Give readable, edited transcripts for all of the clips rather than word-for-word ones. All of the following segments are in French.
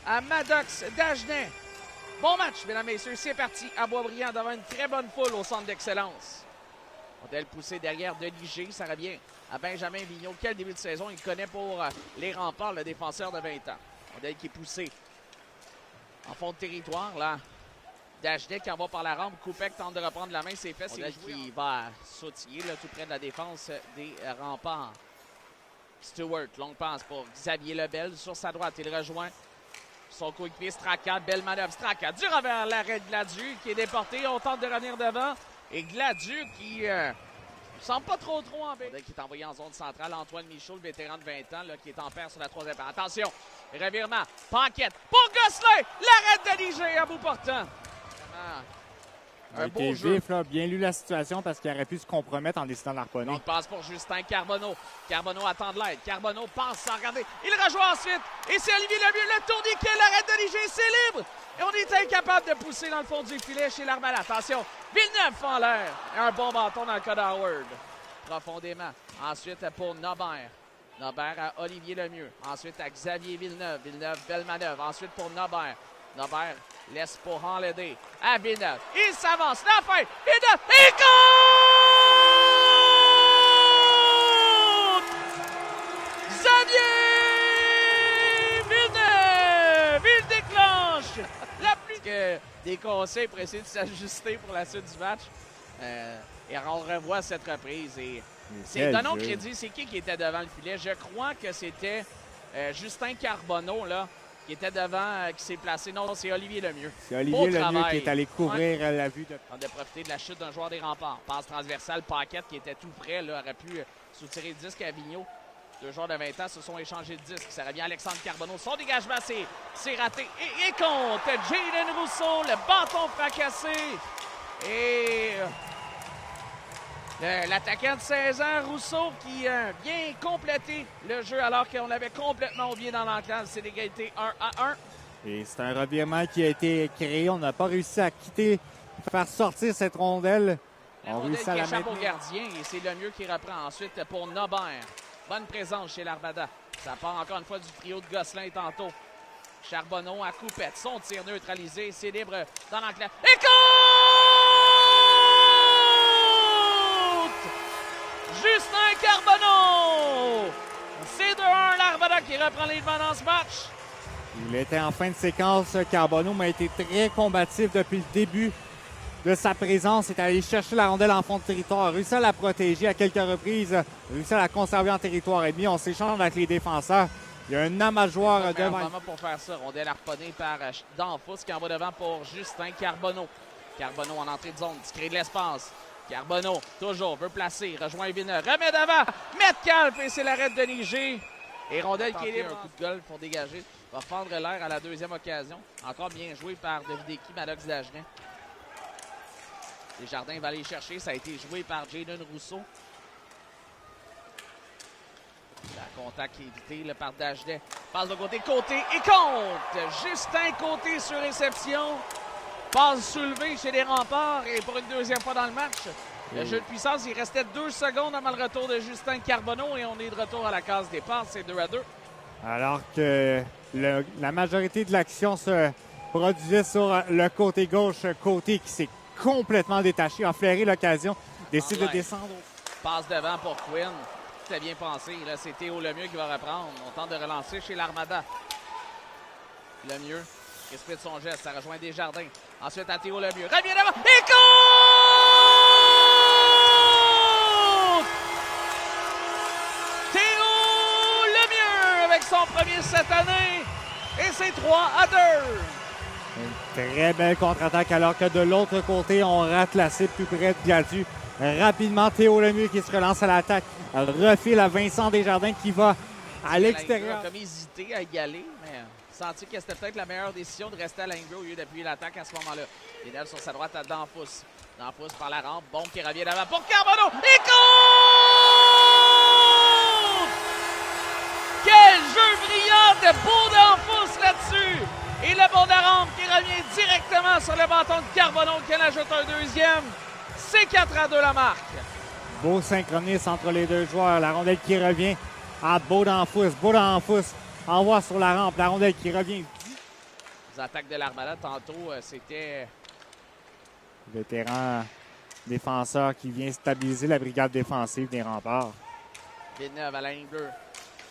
à Maddox Dagenet. Bon match, mesdames et messieurs. C'est parti à Boisbriand devant une très bonne foule au centre d'excellence. Rondelle poussée derrière de Liger. Ça revient à Benjamin Vigneault. Quel début de saison il connaît pour les remparts, le défenseur de 20 ans. Rondelle qui est poussée en fond de territoire, là. Dagenet qui en va par la rampe. Koupek tente de reprendre la main. C'est fait. C'est qui va sautiller là, tout près de la défense des remparts. Stewart, longue passe pour Xavier Lebel sur sa droite. Il rejoint son coéquipier Straka. Belle manœuvre. Straka dur vers l'arrêt de Gladu qui est déporté. On tente de revenir devant. Et Gladu qui ne semble pas trop en baie. Qui est envoyé en zone centrale. Antoine Michaud, le vétéran de 20 ans, là, qui est en paire sur la troisième paire. Attention, revirement. Paquette pour Gosselin. L'arrêt de Liger à bout portant. Un beau jeu. Vif, là, bien lu la situation parce qu'il aurait pu se compromettre en décidant de harponner. Il passe pour Justin Carbonneau. Carbonneau attend de l'aide. Carbonneau passe sans regarder. Il rejoint ensuite. Et c'est Olivier Lemieux. Le tourniquet, l'arrêt de Liger, c'est libre. Et on est incapable de pousser dans le fond du filet chez l'Armada. Attention, Villeneuve fait en l'air. Et un bon bâton dans le cas d'Howard. Profondément. Ensuite pour Nobert. Nobert à Olivier Lemieux. Ensuite à Xavier Villeneuve. Villeneuve, belle manœuvre. Ensuite pour Nobert. Nobert laisse pour Holiday à Villeneuve. Il s'avance. La fin. Villeneuve. Il compte! Xavier Villeneuve. Il déclenche. La plus que des conseils pour essayer de s'ajuster pour la suite du match. Et on revoit cette reprise. Et c'est donnons crédit. C'est qui était devant le filet? Je crois que c'était Justin Carbonneau, là. Qui était devant, qui s'est placé. Non, c'est Olivier Lemieux. C'est Olivier Lemieux qui est allé couvrir la vue. On a profité de la chute d'un joueur des remparts. Passe transversale, Paquette qui était tout près, là, aurait pu soutirer le disque à Vigneault. Deux joueurs de 20 ans se sont échangés de disque. Ça revient Alexandre Carbonneau. Son dégagement, c'est raté. Et compte Jaden Rousseau, le bâton fracassé. Et l'attaquant de 16 ans, Rousseau, qui vient compléter le jeu alors qu'on l'avait complètement oublié dans l'enclave. C'est l'égalité 1-1. Et c'est un revirement qui a été créé. On n'a pas réussi à faire sortir cette rondelle. On réussit à la mettre au gardien et c'est Lemieux qui reprend. Ensuite pour Nobert. Bonne présence chez l'Armada. Ça part encore une fois du trio de Gosselin tantôt. Charbonneau à coupette. Son tir neutralisé. C'est libre dans l'enclave. Et compte! Justin Carbonneau! C'est 2-1 l'Armada qui reprend les devants dans ce match. Il était en fin de séquence. Carbonneau m'a été très combatif depuis le début de sa présence. Il est allé chercher la rondelle en fond de territoire. Réussi à la protéger à quelques reprises. Réussi à la conserver en territoire ennemi. On s'échange avec les défenseurs. Il y a un amas joueur devant. Vraiment pour faire ça. Rondelle harponnée par Danfous qui en va devant pour Justin Carbonneau. Carbonneau en entrée de zone qui crée de l'espace. Carbonneau, toujours, veut placer, rejoint Villeneuve, remet devant, Metcalf et c'est l'arrêt de Liger. Et Rondelle qui est libre. Un coup de golf pour dégager. Va fendre l'air à la deuxième occasion. Encore bien joué par Davideki, Maddox Dagenet. Desjardins va aller chercher. Ça a été joué par Jaden Rousseau. La contact évité là, par Dagenet. Passe de côté et compte. Justin Côté sur réception. Passe soulevée chez les remparts et pour une deuxième fois dans le match. Le jeu de puissance, il restait 2 secondes avant le retour de Justin Carbonneau et on est de retour à la case départ. C'est 2-2. Alors que la majorité de l'action se produisait sur le côté gauche. Côté qui s'est complètement détaché, a flairé l'occasion, décide de descendre. Passe devant pour Quinn. C'était bien pensé. Là, c'est Théo Lemieux qui va reprendre. On tente de relancer chez l'Armada. Lemieux. Respecte son geste, ça rejoint Desjardins. Ensuite à Théo Lemieux. Revient devant et compte! Théo Lemieux avec son premier cette année. Et c'est 3-2. Une très belle contre-attaque alors que de l'autre côté, on rate la cible plus près de Gladu. Rapidement, Théo Lemieux qui se relance à l'attaque. Refile à Vincent Desjardins qui va à l'extérieur. Il a comme hésité à y aller, mais senti que c'était peut-être la meilleure décision de rester à Langry au lieu d'appuyer l'attaque à ce moment-là. Lénel sur sa droite à Danfous. Danfous par la rampe. Bon qui revient d'avant pour Carbonneau. Et compte! Quel jeu brillant de Beau Danfous là-dessus! Et le bon de la rampe qui revient directement sur le bâton de Carbonneau qui en ajoute un deuxième. C'est 4-2 la marque. Beau synchronisme entre les deux joueurs. La rondelle qui revient à Beau Danfous. Beau Danfous envoie sur la rampe. La rondelle qui revient Les attaques de l'Armada, tantôt, c'était... Vétéran défenseur qui vient stabiliser la brigade défensive des Remparts. Villeneuve à la ligne bleue.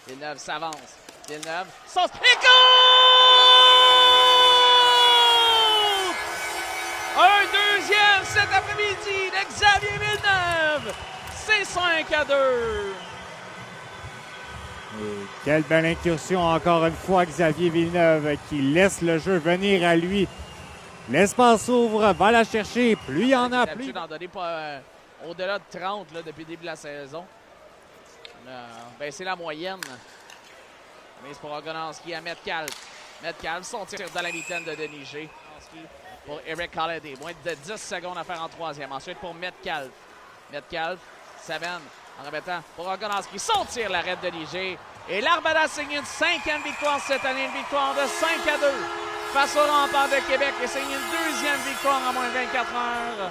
Villeneuve s'avance. Villeneuve sauce. Et goal! Un deuxième cet après-midi de Xavier Villeneuve. C'est 5-2. Et quelle belle incursion encore une fois, Xavier Villeneuve qui laisse le jeu venir à lui. L'espace s'ouvre, va la chercher. Plus il y en a, plus. D'habitude, d'en donner pas au-delà de 30 là, depuis le début de la saison. On a baissé la moyenne. Mais c'est pour Ogonowski à Metcalf. Metcalf, son tir dans la mitaine de Denis G. Pour Eric Holiday. Moins de 10 secondes à faire en troisième. Ensuite pour Metcalf. Metcalf, Seven en remettant pour Ogonowski. Son tir, l'arrêt de Denis G. Et l'Armada signe une 5e victoire cette année. Une victoire de 5-2 face aux Remparts de Québec. Et signe une 2e victoire en moins de 24 heures.